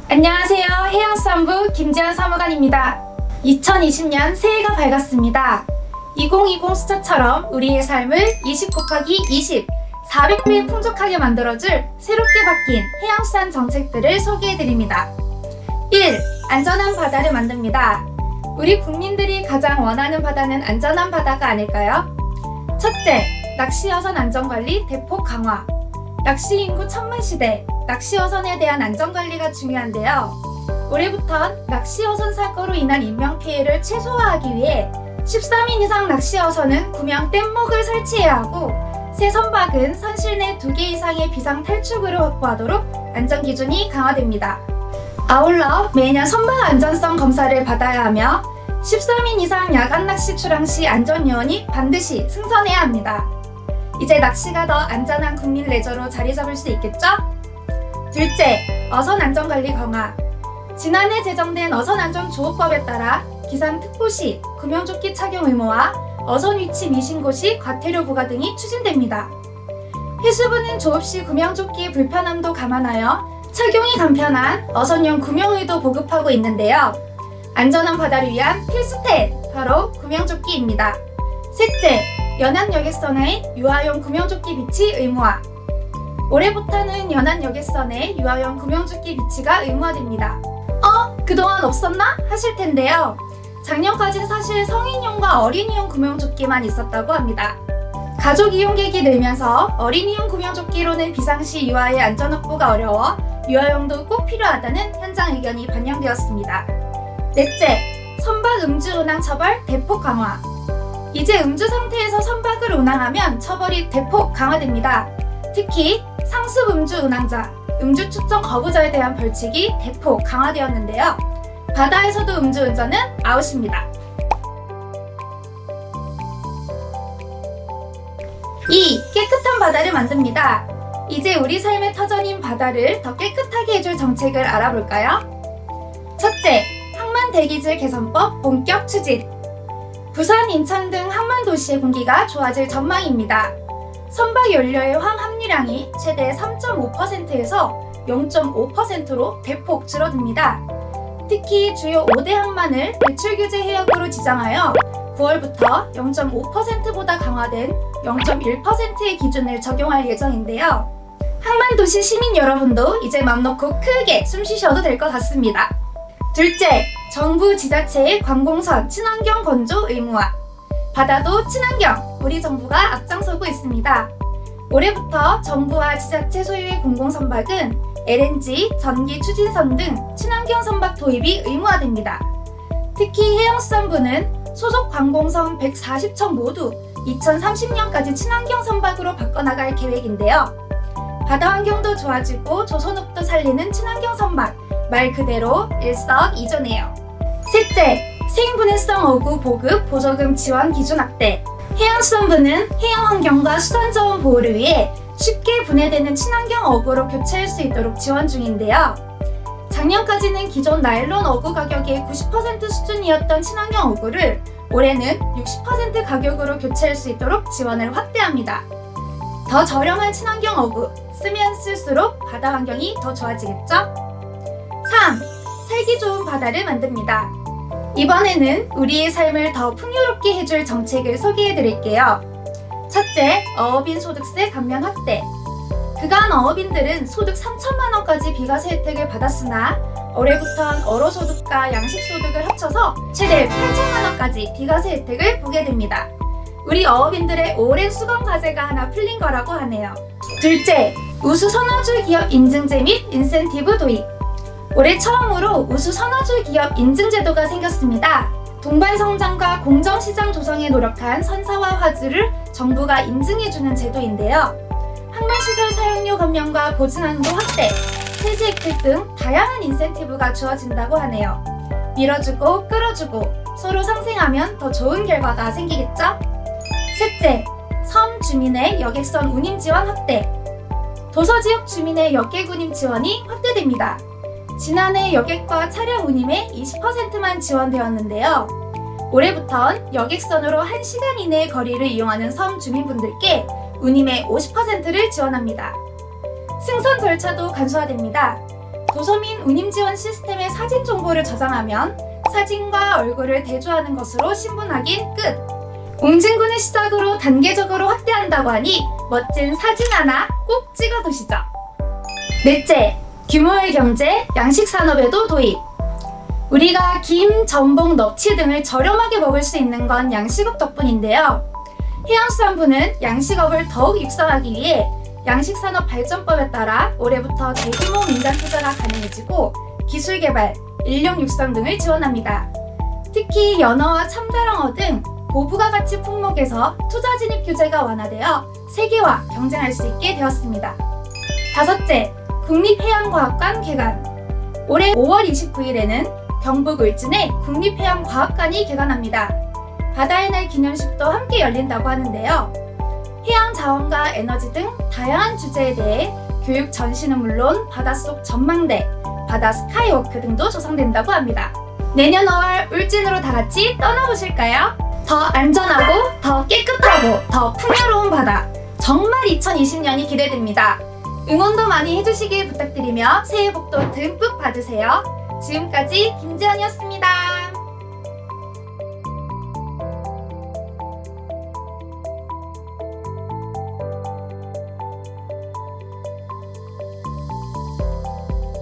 안녕하세요. 해양수산부 김지연 사무관입니다. 2020년 새해가 밝았습니다. 2020 숫자처럼 우리의 삶을 20 곱하기 20, 400배 풍족하게 만들어줄 새롭게 바뀐 해양수산 정책들을 소개해드립니다. 1. 안전한 바다를 만듭니다. 우리 국민들이 가장 원하는 바다는 안전한 바다가 아닐까요? 첫째, 낚시어선 안전관리 대폭 강화. 낚시 인구 천만 시대, 낚시어선에 대한 안전관리가 중요한데요. 올해부턴 낚시어선 사고로 인한 인명피해를 최소화하기 위해 13인 이상 낚시어선은 구명 뗏목을 설치해야 하고, 새 선박은 선실 내 2개 이상의 비상 탈출구를 확보하도록 안전기준이 강화됩니다. 아울러 매년 선박 안전성 검사를 받아야 하며 13인 이상 야간 낚시 출항 시 안전요원이 반드시 승선해야 합니다. 이제 낚시가 더 안전한 국민 레저로 자리 잡을 수 있겠죠? 둘째, 어선 안전관리 강화. 지난해 제정된 어선안전조업법에 따라 기상 특보 시 구명조끼 착용 의무와 어선 위치 미신고 시 과태료 부과 등이 추진됩니다. 해수부는 조업 시 구명조끼의 불편함도 감안하여 착용이 간편한 어선용 구명의도 보급하고 있는데요. 안전한 바다를 위한 필수템, 바로 구명조끼입니다. 셋째, 연안여객선의 유아용 구명조끼 비치 의무화. 올해부터는 연안여객선에 유아용 구명조끼 비치가 의무화됩니다. 그동안 없었나? 하실 텐데요. 작년까지는 사실 성인용과 어린이용 구명조끼만 있었다고 합니다. 가족 이용객이 늘면서 어린이용 구명조끼로는 비상시 유아의 안전 확보가 어려워 유아용도 꼭 필요하다는 현장 의견이 반영되었습니다. 넷째, 선박 음주 운항 처벌 대폭 강화. 이제 음주 상태에서 선박을 운항하면 처벌이 대폭 강화됩니다. 특히 상습 음주 운항자, 음주 측정 거부자에 대한 벌칙이 대폭 강화되었는데요. 바다에서도 음주운전은 아웃입니다. 2. 깨끗한 바다를 만듭니다. 이제 우리 삶의 터전인 바다를 더 깨끗하게 해줄 정책을 알아볼까요? 첫째, 항만대기질 개선법 본격 추진. 부산, 인천 등 항만 도시의 공기가 좋아질 전망입니다. 선박 연료의 황 함유량이 최대 3.5%에서 0.5%로 대폭 줄어듭니다. 특히 주요 5대 항만을 배출 규제 해역으로 지정하여 9월부터 0.5%보다 강화된 0.1%의 기준을 적용할 예정인데요. 항만도시 시민 여러분도 이제 맘 놓고 크게 숨 쉬셔도 될 것 같습니다. 둘째, 정부 지자체의 관공선 친환경 건조 의무화. 바다도 친환경, 우리 정부가 앞장서고 있습니다. 올해부터 정부와 지자체 소유의 공공선박은 LNG, 전기 추진선 등 친환경 선박 도입이 의무화됩니다. 특히 해양수산부는 소속 관공선 140척 모두 2030년까지 친환경 선박으로 바꿔나갈 계획인데요. 바다 환경도 좋아지고 조선업도 살리는 친환경 선박, 말 그대로 일석이조네요. 셋째, 생분해성 어구 보급 보조금 지원 기준 확대. 해양수산부는 해양환경과 수산자원 보호를 위해 쉽게 분해되는 친환경 어구로 교체할 수 있도록 지원 중인데요. 작년까지는 기존 나일론 어구 가격의 90% 수준이었던 친환경 어구를 올해는 60% 가격으로 교체할 수 있도록 지원을 확대합니다. 더 저렴한 친환경 어구, 쓰면 쓸수록 바다 환경이 더 좋아지겠죠? 3. 살기 좋은 바다를 만듭니다. 이번에는 우리의 삶을 더 풍요롭게 해줄 정책을 소개해드릴게요. 첫째, 어업인 소득세 감면 확대. 그간 어업인들은 소득 3천만 원까지 비과세 혜택을 받았으나 올해부턴 어로소득과 양식소득을 합쳐서 최대 8천만 원까지 비과세 혜택을 보게 됩니다. 우리 어업인들의 오랜 수건 과제가 하나 풀린 거라고 하네요. 둘째, 우수 선화주 기업 인증제 및 인센티브 도입. 올해 처음으로 우수 선화주 기업 인증 제도가 생겼습니다. 동반 성장과 공정시장 조성에 노력한 선사와 화주를 정부가 인증해주는 제도인데요. 항만시설 사용료 감면과 보증한도 확대, 세제 혜택 등 다양한 인센티브가 주어진다고 하네요. 밀어주고 끌어주고 서로 상생하면 더 좋은 결과가 생기겠죠? 셋째, 섬 주민의 여객선 운임 지원 확대. 도서지역 주민의 여객 운임 지원이 확대됩니다. 지난해 여객과 차량 운임의 20%만 지원되었는데요. 올해부턴 여객선으로 1시간 이내의 거리를 이용하는 섬 주민분들께 운임의 50%를 지원합니다. 승선 절차도 간소화됩니다. 도서민 운임 지원 시스템의 사진 정보를 저장하면 사진과 얼굴을 대조하는 것으로 신분 확인 끝! 웅진군을 시작으로 단계적으로 확대한다고 하니 멋진 사진 하나 꼭 찍어두시죠. 넷째, 규모의 경제, 양식산업에도 도입. 우리가 김, 전복, 넙치 등을 저렴하게 먹을 수 있는 건 양식업 덕분인데요. 해양수산부는 양식업을 더욱 육성하기 위해 양식산업발전법에 따라 올해부터 대규모 민간 투자가 가능해지고 기술 개발, 인력 육성 등을 지원합니다. 특히 연어와 참다랑어 등 고부가 가치 품목에서 투자 진입 규제가 완화되어 세계화 경쟁할 수 있게 되었습니다. 다섯째, 국립해양과학관 개관. 올해 5월 29일에는 경북 울진에 국립해양과학관이 개관합니다. 바다의 날 기념식도 함께 열린다고 하는데요. 해양 자원과 에너지 등 다양한 주제에 대해 교육 전시는 물론 바닷속 전망대, 바다 스카이워크 등도 조성된다고 합니다. 내년 5월 울진으로 다 같이 떠나보실까요? 더 안전하고 더 깨끗하고 더 풍요로운 바다, 정말 2020년이 기대됩니다. 응원도 많이 해주시길 부탁드리며 새해 복도 듬뿍 받으세요. 지금까지 김재현이었습니다.